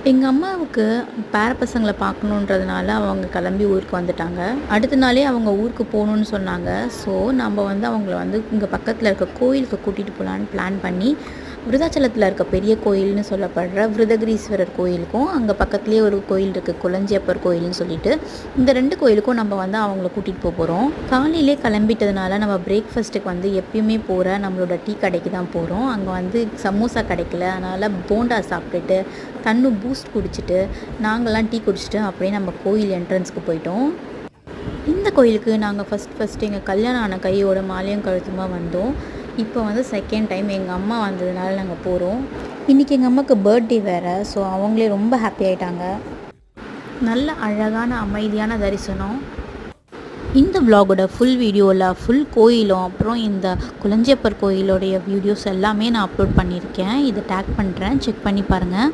எங்கள் அம்மாவுக்கு பேர பசங்களை பார்க்கணுன்றதுனால அவங்க கிளம்பி ஊருக்கு வந்துட்டாங்க. அடுத்த நாளே அவங்க ஊருக்கு போகணுன்னு சொன்னாங்க. ஸோ நம்ம வந்து அவங்கள வந்து இங்கே பக்கத்தில் இருக்க கோயிலுக்கு கூட்டிகிட்டு போகலான்னு பிளான் பண்ணி, விருதாச்சலத்தில் இருக்க பெரிய கோயில்னு சொல்லப்படுற விருதகிரீஸ்வரர் கோயிலுக்கும், அங்கே பக்கத்துலேயே ஒரு கோயில் இருக்குது கொளஞ்சியப்பர் கோயில்னு சொல்லிட்டு, இந்த 2 கோயிலுக்கும் நம்ம வந்து அவங்கள கூட்டிகிட்டு போகிறோம். காலையிலே கிளம்பிட்டதுனால நம்ம பிரேக்ஃபாஸ்ட்டுக்கு வந்து எப்பயுமே போகிற நம்மளோட டீ கடைக்கு தான் போகிறோம். அங்கே வந்து சமோசா கிடைக்கல, அதனால் போண்டா சாப்பிட்டுட்டு பூஸ்ட் குடிச்சிட்டு நாங்கள்லாம் டீ குடிச்சிட்டு அப்படியே நம்ம கோயில் என்ட்ரன்ஸ்க்கு போயிட்டோம். இந்த கோயிலுக்கு நாங்கள் ஃபஸ்ட்டு எங்கள் கல்யாணம் ஆன கையோட மாலையும் கழுத்துமா வந்தோம். இப்போ வந்து செகண்ட் டைம் எங்கள் அம்மா வந்ததுனால நாங்கள் போகிறோம். இன்றைக்கி எங்கள் அம்மாவுக்கு பர்த்டே வேறு. ஸோ அவங்களே ரொம்ப ஹாப்பி ஆகிட்டாங்க. நல்ல அழகான அமைதியான தரிசனம். இந்த விலாகோட ஃபுல் வீடியோவில் ஃபுல் கோயிலும் அப்புறம் இந்த கொளஞ்சியப்பர் கோயிலோடைய வீடியோஸ் எல்லாமே நான் அப்லோட் பண்ணியிருக்கேன். இதை டேக் பண்ணுறேன், செக் பண்ணி பாருங்கள்.